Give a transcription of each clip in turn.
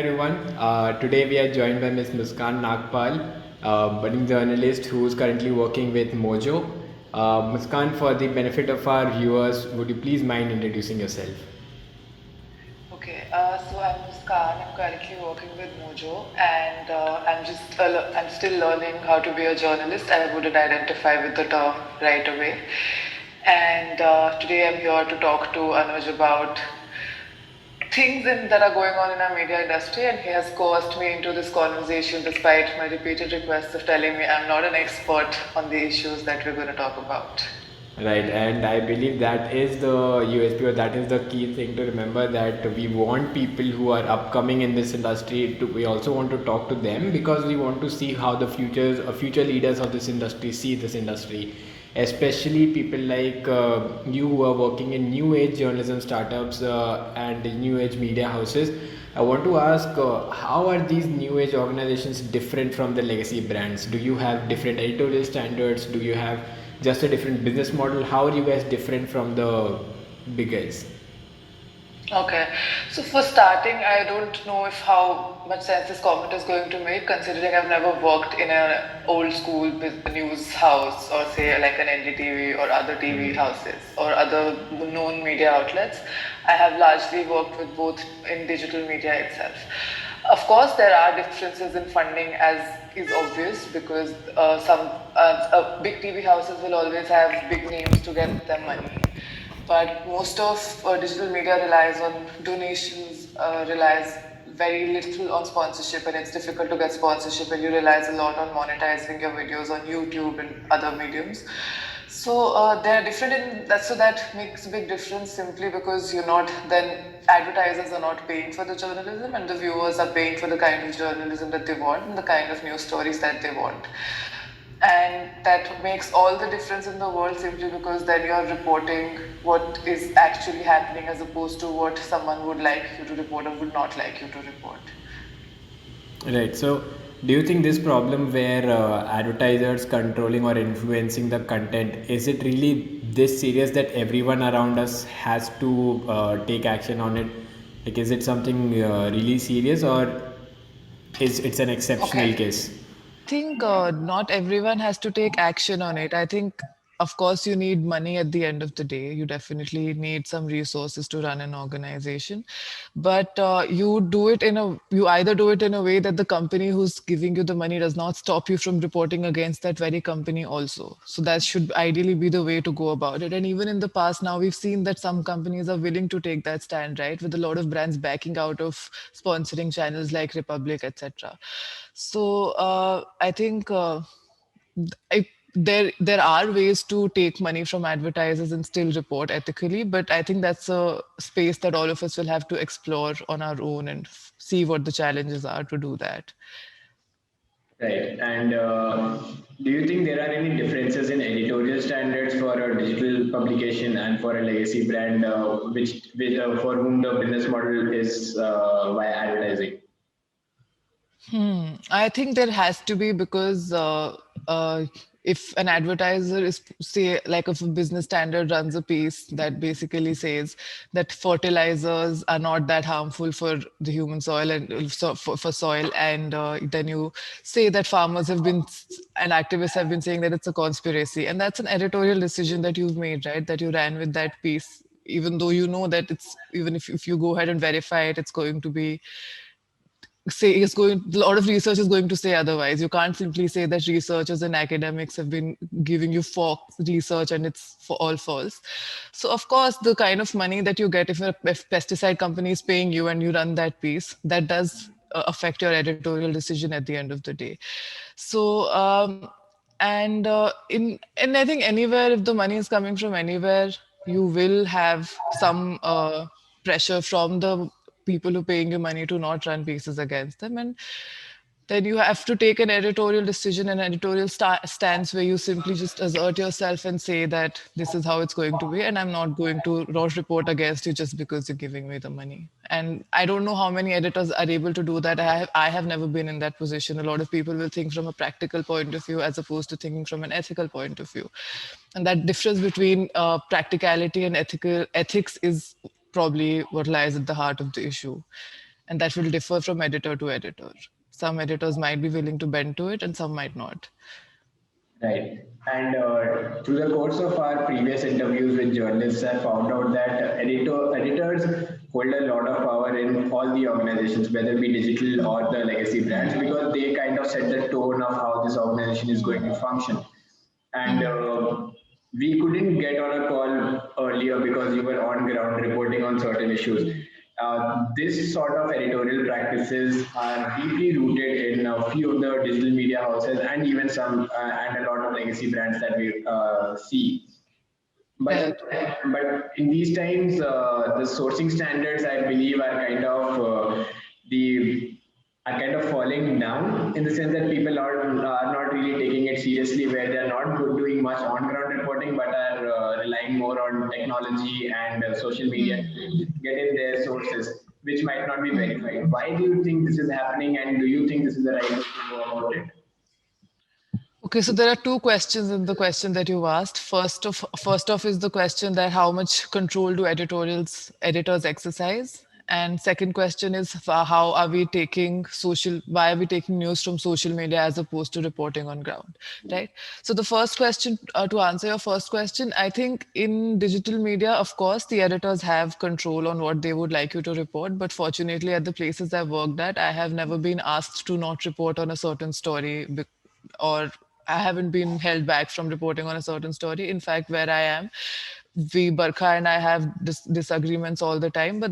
everyone. Today we are joined by Ms. Muskan Nagpal, budding journalist who is currently working with Mojo. Muskan, for the benefit of our viewers, would you please mind introducing yourself? Okay, so I'm Muskan. I'm currently working with Mojo, and I'm still learning how to be a journalist. I wouldn't identify with the term right away. And today I'm here to talk to Anuj about that are going on in our media industry, and he has coerced me into this conversation despite my repeated requests of telling me I'm not an expert on the issues that we're going to talk about. Right, and I believe that is the USP, or that is the key thing to remember, that we want people who are upcoming in this industry to, we also want to talk to them, because we want to see how the future leaders of this industry see this industry, especially people like you who are working in new age journalism startups and new age media houses. I want to ask, how are these new age organizations different from the legacy brands? Do you have different editorial standards? Do you have just a different business model? How are you guys different from the big guys? Okay, so for starting, I don't know if how much sense this comment is going to make, considering I've never worked in an old school news house or say like an NDTV or other TV houses or other known media outlets. I have largely worked with both in digital media itself. Of course, there are differences in funding, as is obvious, because big TV houses will always have big names to get them money, but most of digital media relies on donations, relies very little on sponsorship, and it's difficult to get sponsorship, and you relies a lot on monetizing your videos on YouTube and other mediums. So they're different in that, so that makes a big difference simply because you're not then advertisers are not paying for the journalism, and the viewers are paying for the kind of journalism that they want and the kind of news stories that they want. And that makes all the difference in the world simply because then you're reporting what is actually happening as opposed to what someone would like you to report or would not like you to report. Right. So, do you think this problem where advertisers controlling or influencing the content, is it really this serious that everyone around us has to take action on it? Like, is it something really serious, or is it's an exceptional Okay. case? Think not everyone has to take action on it. I think, of course, you need money at the end of the day. You definitely need some resources to run an organization, but you either do it in a way that the company who's giving you the money does not stop you from reporting against that very company also. So that should ideally be the way to go about it. And even in the past, now we've seen that some companies are willing to take that stand, right? With a lot of brands backing out of sponsoring channels like Republic, etc. So I think I, there are ways to take money from advertisers and still report ethically, but I think that's a space that all of us will have to explore on our own and see what the challenges are to do that. Right. And do you think there are any differences in editorial standards for a digital publication and for a legacy brand, for whom the business model is via advertising? I think there has to be because if an advertiser is, say, like if a business standard runs a piece that basically says that fertilizers are not that harmful for the human soil and for soil, and then you say that farmers have been and activists have been saying that it's a conspiracy, and that's an editorial decision that you've made, right? That you ran with that piece, even though you know that it's even if you go ahead and verify it, it's going to be say is going a lot of research is going to say otherwise. You can't simply say that researchers and academics have been giving you false research and it's for all false. So of course the kind of money that you get if pesticide company is paying you and you run that piece, that does affect your editorial decision at the end of the day. So and I think anywhere, if the money is coming from anywhere, you will have some pressure from the people who are paying you money to not run pieces against them, and then you have to take an editorial decision, an editorial stance where you simply just assert yourself and say that this is how it's going to be, and I'm not going to report against you just because you're giving me the money. And I don't know how many editors are able to do that. I have never been in that position. A lot of people will think from a practical point of view as opposed to thinking from an ethical point of view, and that difference between practicality and ethics is probably what lies at the heart of the issue. and that will differ from editor to editor. Some editors might be willing to bend to it and some might not. Right. And through the course of our previous interviews with journalists, I found out that editors hold a lot of power in all the organizations, whether it be digital or the legacy brands, because they kind of set the tone of how this organization is going to function. And we couldn't get on a call earlier because you were on ground reporting on certain issues. This sort of editorial practices are deeply rooted in a few of the digital media houses and even some and a lot of legacy brands that we see. But Right. in these times, the sourcing standards, I believe, the are kind of falling down in the sense that people are not really taking it seriously, where they are not doing much on ground reporting, but are relying more on technology and social media to get in their sources, which might not be verified. Why do you think this is happening, and do you think this is the right way to go about it? Okay, so there are two questions in the question that you asked. First off is the question that how much control do editors exercise? And second question is how are we taking why are we taking news from social media as opposed to reporting on ground, right? So the first question, to answer your first question, I think in digital media, of course, the editors have control on what they would like you to report. But fortunately, at the places I've worked at, I have never been asked to not report on a certain story or I haven't been held back from reporting on a certain story. In fact, where I am, Barkha and I have disagreements all the time, but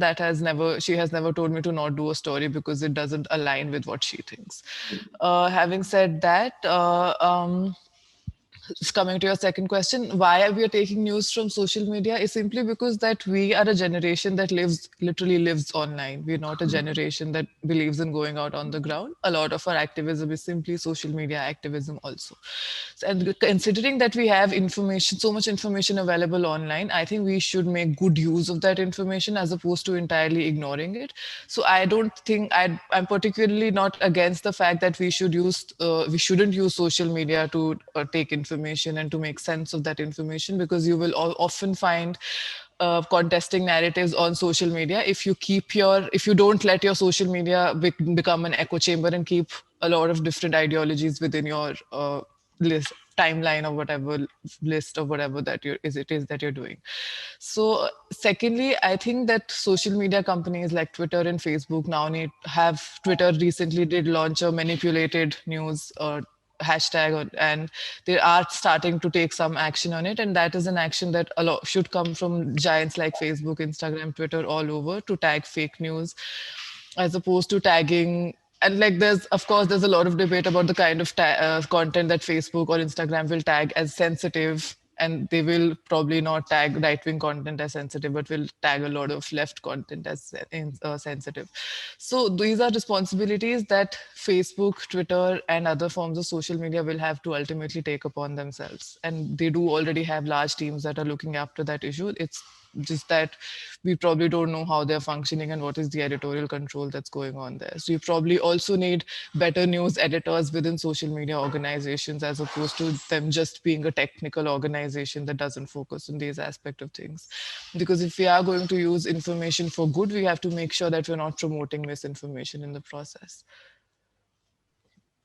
she has never told me to not do a story because it doesn't align with what she thinks. Having said that, coming to your second question, why are we taking news from social media is simply because that we are a generation that literally lives online. We're not a generation that believes in going out on the ground. A lot of our activism is simply social media activism also. And considering that we have so much information available online, I think we should make good use of that information as opposed to entirely ignoring it. So I don't think I'm particularly not against the fact that we shouldn't use social media to take information and to make sense of that information, because you will often find contesting narratives on social media if you don't let your social media become an echo chamber and keep a lot of different ideologies within your list timeline or whatever list or whatever it is that you're doing. So secondly, I think that social media companies like Twitter and Facebook now Twitter recently did launch a manipulated news hashtag and they are starting to take some action on it, and that is an action that a lot should come from giants like Facebook, Instagram, Twitter, all over, to tag fake news as opposed to tagging. And like there's a lot of debate about the kind of content that Facebook or Instagram will tag as sensitive, and they will probably not tag right-wing content as sensitive but will tag a lot of left content as sensitive. So these are responsibilities that Facebook, Twitter, and other forms of social media will have to ultimately take upon themselves, and they do already have large teams that are looking after that issue. It's just that we probably don't know how they're functioning and what is the editorial control that's going on there. So you probably also need better news editors within social media organizations as opposed to them just being a technical organization that doesn't focus on these aspect of things. Because if we are going to use information for good, we have to make sure that we're not promoting misinformation in the process.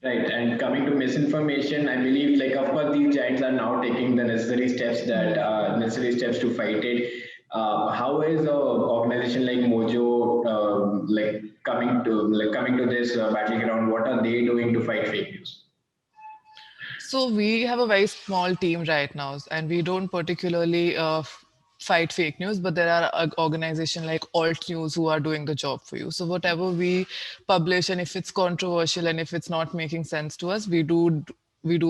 Right, and coming to misinformation, I believe, like, of course, these giants are now taking the necessary steps to fight it. How is a organization like Mojo coming to this battleground? What are they doing to fight fake news? So we have a very small team right now, and we don't particularly fight fake news, but there are organizations like Alt News who are doing the job for you. So whatever we publish, and if it's controversial and if it's not making sense to us, we do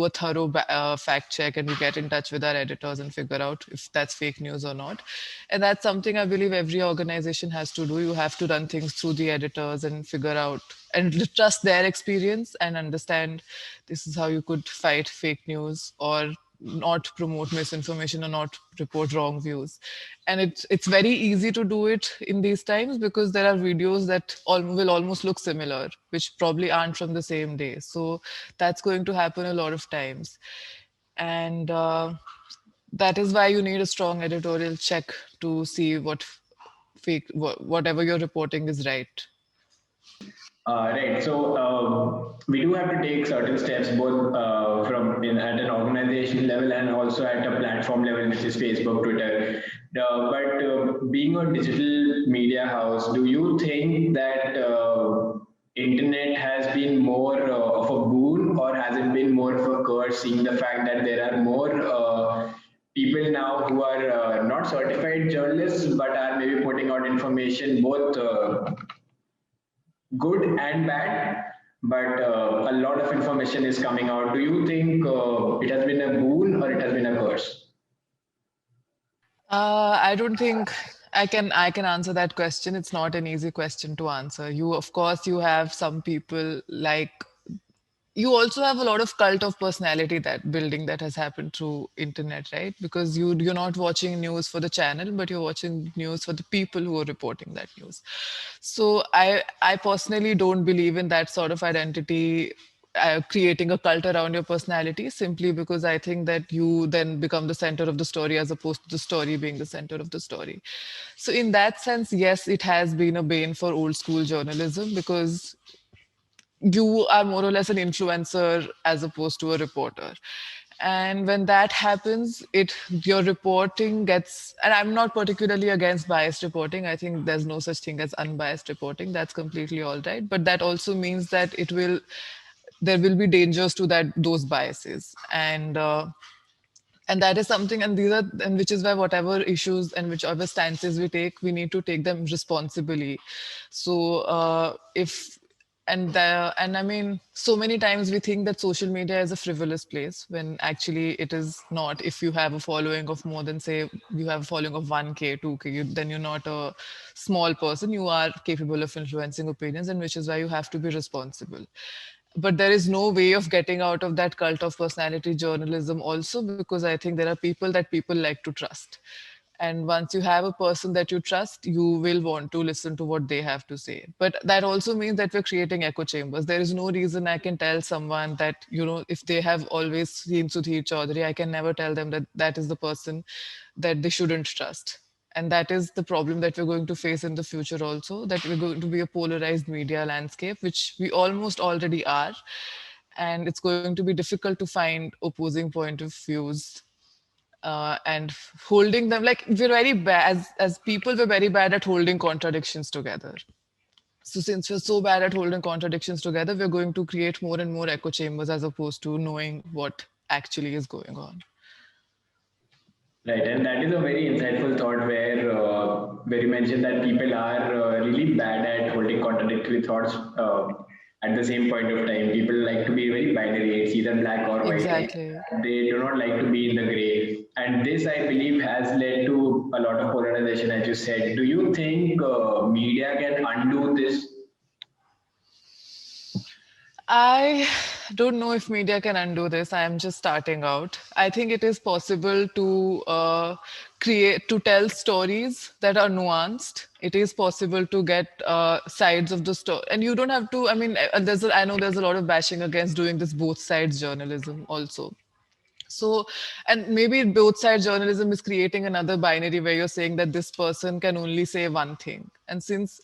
a thorough fact check, and we get in touch with our editors and figure out if that's fake news or not. And that's something I believe every organization has to do. You have to run things through the editors and figure out and trust their experience and understand this is how you could fight fake news or not promote misinformation or not report wrong views. And it's very easy to do it in these times because there are videos that will almost look similar, which probably aren't from the same day. So that's going to happen a lot of times. And that is why you need a strong editorial check to see whatever you're reporting is right. Right. So we do have to take certain steps both at an organization level and also at a platform level, which is Facebook, Twitter. But being a digital media house, do you think that internet has been more of a boon, or has it been more of a curse, seeing the fact that there are more people now who are not certified journalists but are maybe putting out information both good and bad, but a lot of information is coming out. Do you think it has been a boon or it has been a curse? I don't think I can answer that question. It's not an easy question to answer. You, of course, you have some people like you also have a lot of cult of personality that building that has happened through internet, right? Because you're not watching news for the channel, but you're watching news for the people who are reporting that news. So I personally don't believe in that sort of identity, creating a cult around your personality, simply because I think that you then become the center of the story as opposed to the story being the center of the story. So in that sense, yes, it has been a bane for old school journalism because you are more or less an influencer as opposed to a reporter. And when that happens, it your reporting gets, and I'm not particularly against biased reporting. I think there's no such thing as unbiased reporting. That's completely all right. But that also means that there will be dangers to that those biases. And that is something, and these are, and which is why whatever issues and whichever stances we take, we need to take them responsibly. So if and I mean, so many times we think that social media is a frivolous place when actually it is not. If you have a following of more than, say, you have a following of 1K 2K, then you're not a small person. You are capable of influencing opinions, and which is why you have to be responsible. But there is no way of getting out of that cult of personality journalism also, because I think there are people that people like to trust. And once you have a person that you trust, you will want to listen to what they have to say. But that also means that we're creating echo chambers. There is no reason I can tell someone that, if they have always seen Sudhir Chaudhary, I can never tell them that that is the person that they shouldn't trust. And that is the problem that we're going to face in the future also, that we're going to be a polarized media landscape, which we almost already are. And it's going to be difficult to find opposing point of views, and holding them, like, we're very bad as people, we're very bad at holding contradictions together. So since we're so bad at holding contradictions together, we're going to create more and more echo chambers as opposed to knowing what actually is going on. Right, and that is a very insightful thought where you mentioned that people are really bad at holding contradictory thoughts at the same point of time. People like to be very binary; it's either black or white. Exactly. They do not like to be in the gray, and this, I believe, has led to a lot of polarization, as you said. Do you think media can undo this? I don't know if media can undo this. I am just starting out. I think it is possible to tell stories that are nuanced. It is possible to get sides of the story, and you don't have to. I mean, I know there's a lot of bashing against doing this both sides journalism also. So, and maybe both side journalism is creating another binary where you're saying that this person can only say one thing. And since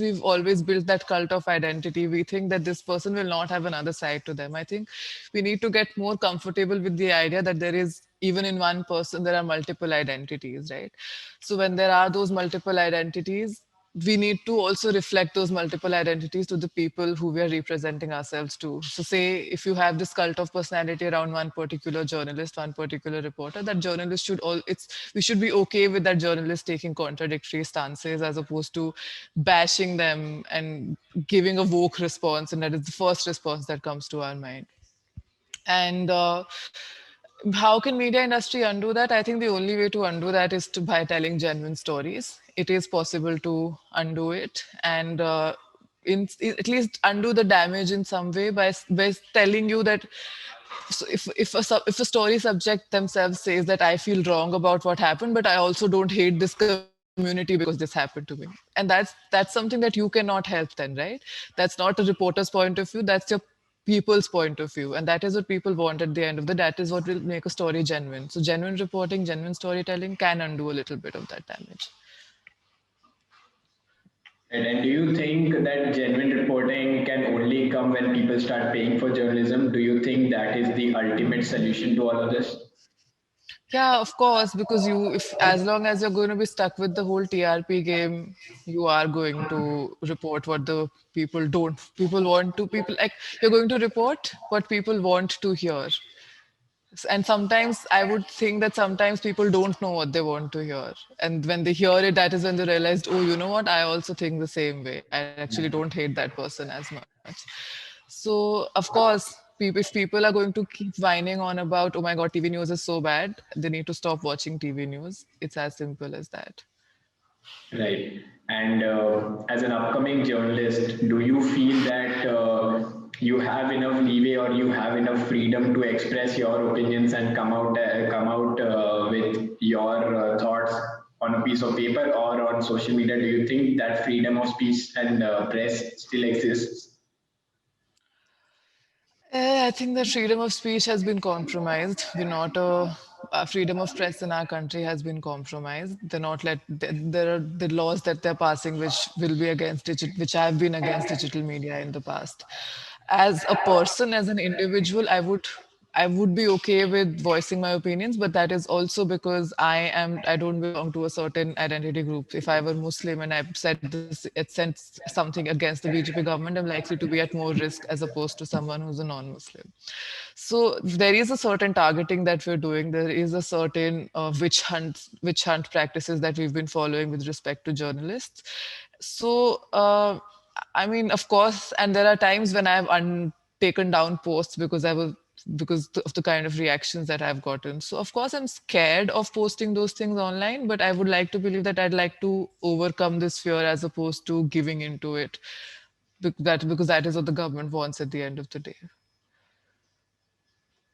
we've always built that cult of identity, we think that this person will not have another side to them. I think we need to get more comfortable with the idea that there is, even in one person, there are multiple identities, right? So when there are those multiple identities, we need to also reflect those multiple identities to the people who we are representing ourselves to. So, say if you have this cult of personality around one particular journalist, one particular reporter, that journalist should all it's we should be okay with that journalist taking contradictory stances as opposed to bashing them and giving a woke response, and that is the first response that comes to our mind. And how can media industry undo that? I think the only way to undo that is by telling genuine stories. It is possible to undo it, and at least undo the damage in some way by telling you that, so if a story subject themselves says that I feel wrong about what happened, but I also don't hate this community because this happened to me, and that's something that you cannot help then, right? That's not a reporter's point of view. That's your people's point of view, and that is what people want at the end of the day. That is what will make a story genuine. So genuine reporting, genuine storytelling can undo a little bit of that damage. And do you think that genuine reporting can only come when people start paying for journalism? Do you think that is the ultimate solution to all of this? Yeah, of course, because you, if as long as you're going to be stuck with the whole TRP game, you are going to report what the people want to, people like, you're going to report what people want to hear. And sometimes I would think that sometimes people don't know what they want to hear. And when they hear it, that is when they realized, oh, you know what? I also think the same way. I actually don't hate that person as much. So, of course, if people are going to keep whining on about, oh my God, TV news is so bad, they need to stop watching TV news. It's as simple as that. Right. And as an upcoming journalist, do you feel that you have enough leeway or you have enough freedom to express your opinions and come out with your thoughts on a piece of paper or on social media? Do you think that freedom of speech and press still exists? I think that freedom of speech has been compromised. We're not freedom of press in our country has been compromised. They're not let there are the laws that they're passing which will be against which have been against digital media in the past. As a person, as an individual, I would be okay with voicing my opinions, but that is also because I don't belong to a certain identity group. If I were Muslim and I said this, it sent something against the BJP government, I'm likely to be at more risk as opposed to someone who's a non-Muslim. So there is a certain targeting that we're doing. There is a certain witch hunt practices that we've been following with respect to journalists. So I mean, of course, and there are times when I've taken down posts because I was of the kind of reactions that I've gotten. So of course I'm scared of posting those things online, but I would like to believe that I'd like to overcome this fear as opposed to giving into it. Because that is what the government wants at the end of the day.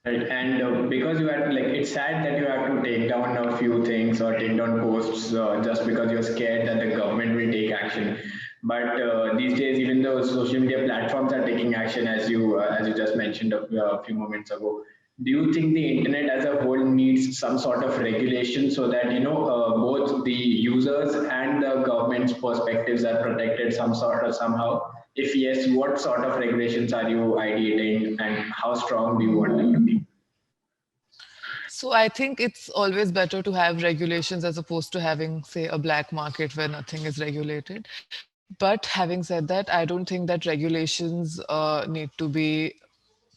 Right, and because you had like it's sad that you have to take down a few things or take down posts just because you're scared that the government will take action. But these days, even though social media platforms are taking action, as you just mentioned a few moments ago, do you think the internet as a whole needs some sort of regulation so that both the users and the government's perspectives are protected some sort or somehow? If yes, what sort of regulations are you ideating and how strong do you want them to be? So I think it's always better to have regulations as opposed to having, say, a black market where nothing is regulated. But having said that, I don't think that regulations need to be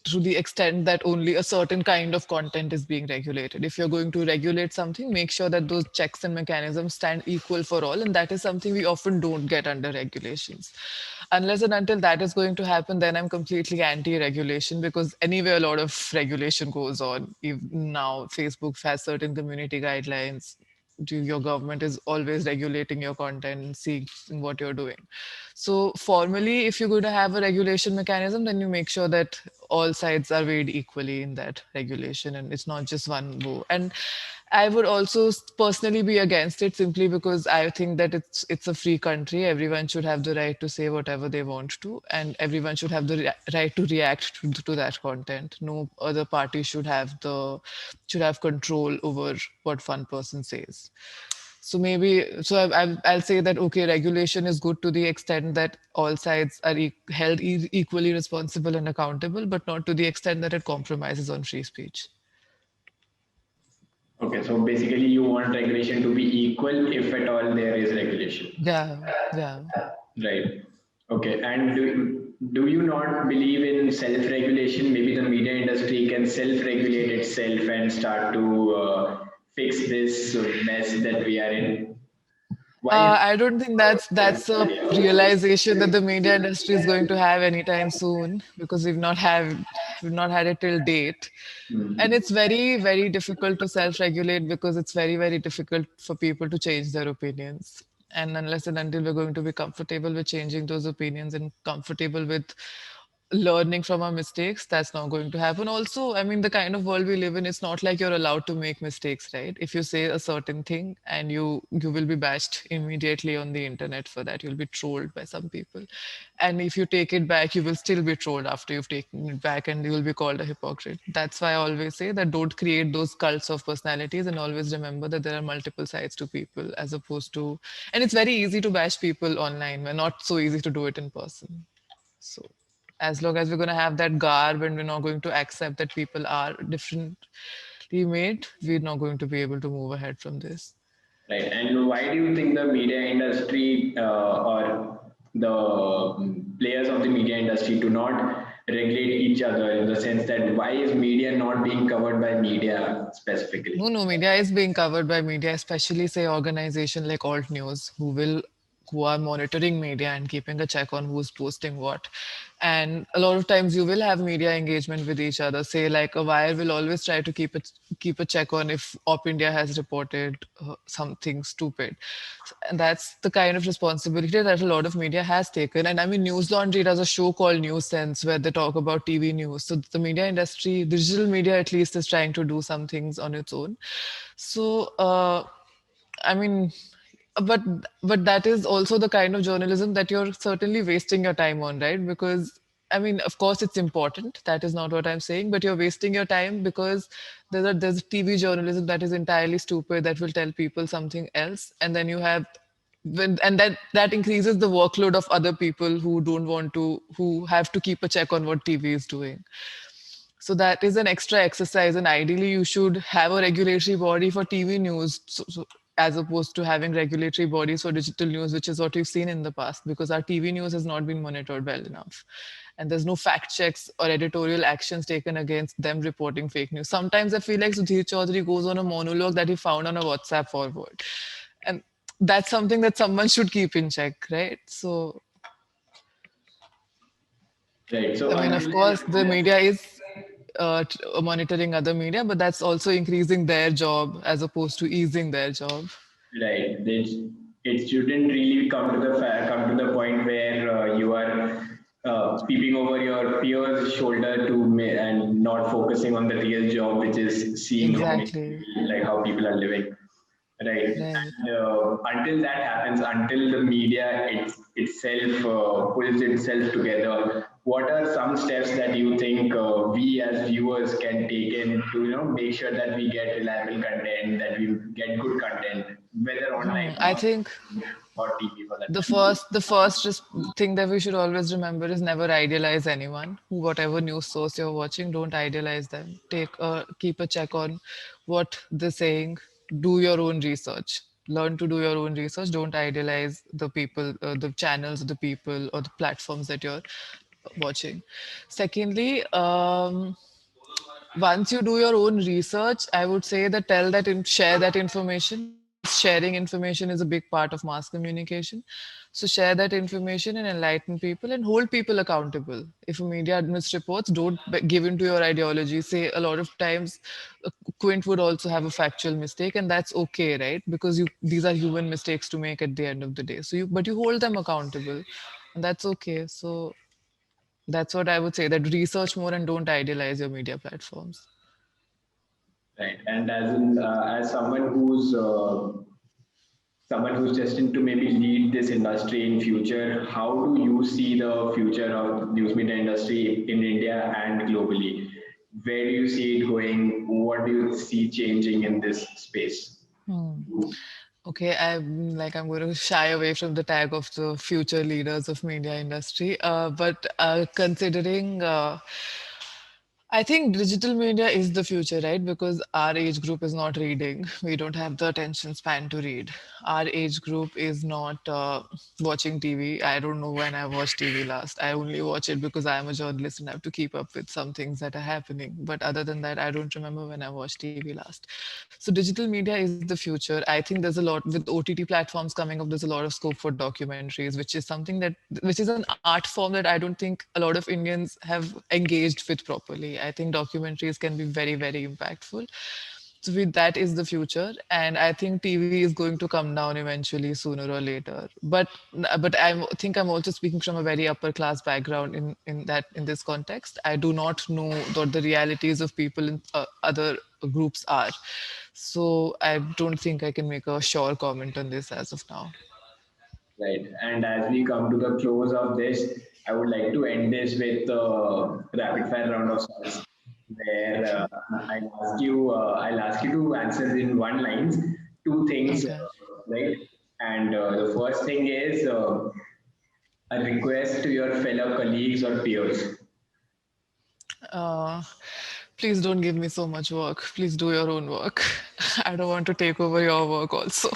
to the extent that only a certain kind of content is being regulated. If you're going to regulate something, make sure that those checks and mechanisms stand equal for all. And that is something we often don't get under regulations. Unless and until that is going to happen, then I'm completely anti regulation because anyway, a lot of regulation goes on. Now, Facebook has certain community guidelines. Your government is always regulating your content and seeing what you're doing. So formally, if you're going to have a regulation mechanism, then you make sure that all sides are weighed equally in that regulation and it's not just one go. And I would also personally be against it simply because I think that it's a free country. Everyone should have the right to say whatever they want to, and everyone should have the right to react to that content. No other party should have control over what one person says. So maybe, so I'll say that, okay, regulation is good to the extent that all sides are held equally responsible and accountable, but not to the extent that it compromises on free speech. Okay, so basically you want regulation to be equal if at all there is regulation. Yeah, yeah. Right. Okay. And do you not believe in self-regulation? Maybe the media industry can self-regulate itself and start to fix this mess that we are in. Why? I don't think that's a realization that the media industry is going to have anytime soon because we've not had it till date. And it's very, very difficult to self-regulate because it's very, very difficult for people to change their opinions. And unless and until we're going to be comfortable with changing those opinions and comfortable with learning from our mistakes. That's not going to happen. Also, I mean, the kind of world we live in, it's not like you're allowed to make mistakes, right? If you say a certain thing and you will be bashed immediately on the internet for that, you'll be trolled by some people. And if you take it back, you will still be trolled after you've taken it back, and you will be called a hypocrite. That's why I always say that don't create those cults of personalities, and always remember that there are multiple sides to people, as opposed to, and it's very easy to bash people online, but not so easy to do it in person. So as long as we're going to have that garb and we're not going to accept that people are differently made, we're not going to be able to move ahead from this. Right. And why do you think the media industry or the players of the media industry do not regulate each other, in the sense that why is media not being covered by media No, specifically? no, media is being covered by media, especially say organization like Alt News, who are monitoring media and keeping a check on who's posting what. And a lot of times you will have media engagement with each other. Say like a wire will always try to keep a check on if Op India has reported something stupid. And that's the kind of responsibility that a lot of media has taken. And I mean, News Laundry does a show called News Sense where they talk about TV news. So the media industry, digital media at least, is trying to do some things on its own. So, I mean, but but that is also the kind of journalism that you're certainly wasting your time on, right? Because I mean, of course, it's important. That is not what I'm saying, but you're wasting your time because there's TV journalism that is entirely stupid that will tell people something else, and then you have and that increases the workload of other people who don't want to, who have to keep a check on what TV is doing. So that is an extra exercise, and ideally, you should have a regulatory body for TV news, as opposed to having regulatory bodies for digital news, which is what we've seen in the past, because our TV news has not been monitored well enough, and there's no fact checks or editorial actions taken against them reporting fake news. Sometimes I feel like Sudhir Chaudhary goes on a monologue that he found on a WhatsApp forward, and that's something that someone should keep in check, right? So Right. I So mean, of until course, the then, media is monitoring other media, but that's also increasing their job as opposed to easing their job. right, it shouldn't really come to the point where you are peeping over your peer's shoulder and not focusing on the real job, which is seeing how many Exactly. people, like how people are living. Right. Right. And until that happens, until the media itself pulls itself together, what are some steps that you think we as viewers can take in to make sure that we get reliable content, that we get good content, whether online I think or TV for that the matter? first thing that we should always remember is never idealize anyone. Whatever news source you're watching, don't idealize them. Keep a check on what they're saying. Do your own research. Learn to do your own research. Don't idealize the people, the channels, the people, or the platforms that you're watching. Secondly, once you do your own research, I would say that share that information, because sharing information is a big part of mass communication. So share that information and enlighten people and hold people accountable. If a media misreports, don't give in to your ideology. Say a lot of times, Quint would also have a factual mistake, and that's okay, right? Because these are human mistakes to make at the end of the day. But you hold them accountable, and that's okay. So that's what I would say, that research more and don't idealize your media platforms. Right. And as someone who's destined to maybe lead this industry in future, how do you see the future of news media industry in India and globally? Where do you see it going? What do you see changing in this space? Okay, I'm going to shy away from the tag of the future leaders of media industry. But considering I think digital media is the future, right? Because our age group is not reading. We don't have the attention span to read. Our age group is not watching TV. I don't know when I watched TV last. I only watch it because I am a journalist and I have to keep up with some things that are happening. But other than that, I don't remember when I watched TV last. So digital media is the future. I think there's a lot with OTT platforms coming up. There's a lot of scope for documentaries, which is an art form that I don't think a lot of Indians have engaged with properly. I think documentaries can be very, very impactful. that is the future, and I think TV is going to come down eventually, sooner or later. But I think I'm also speaking from a very upper class background in this context. I do not know what the realities of people in other groups are, so I don't think I can make a sure comment on this as of now. Right. And as we come to the close of this, I would like to end this with a rapid fire round of sorts, where Okay. I'll ask you to answer in one lines two things, Okay. right? And the first thing is a request to your fellow colleagues or peers. uh, Please don't give me so much work. Please do your own work. I don't want to take over your work also.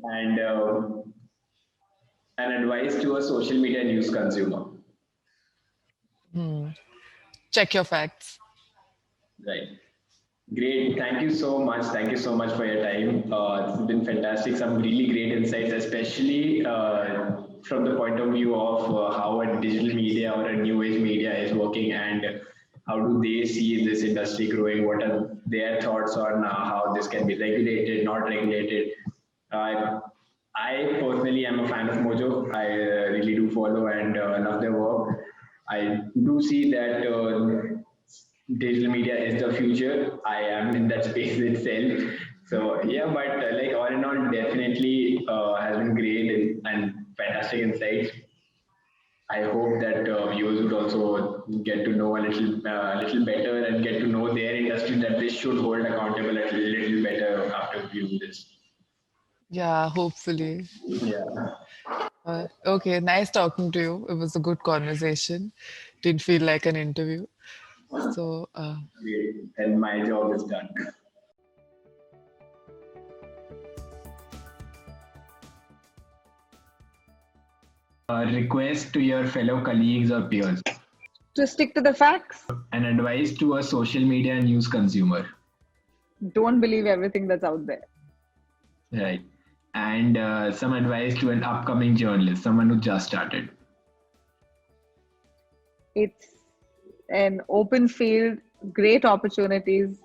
And an advice to a social media news consumer. Check your facts. Right. Great. Thank you so much. Thank you so much for your time. It's been fantastic. Some really great insights, especially from the point of view of how a digital media or a new age media is working and how do they see this industry growing? What are their thoughts on how this can be regulated, not regulated? Uh, I personally am a fan of Mojo. I really do follow and love their work. I do see that digital media is the future. I am in that space itself. So yeah, but like all in all, definitely has been great and fantastic insights. I hope that viewers would also get to know a little better and get to know their industry that they should hold accountable a little better after viewing this. Yeah, hopefully. Yeah, Okay, nice talking to you. It was a good conversation. Didn't feel like an interview. So, great. And my job is done. A request to your fellow colleagues or peers. To stick to the facts, An advice to a social media news consumer. don't believe everything that's out there. Right. And some advice to an upcoming journalist, someone who just started. It's an open field, great opportunities,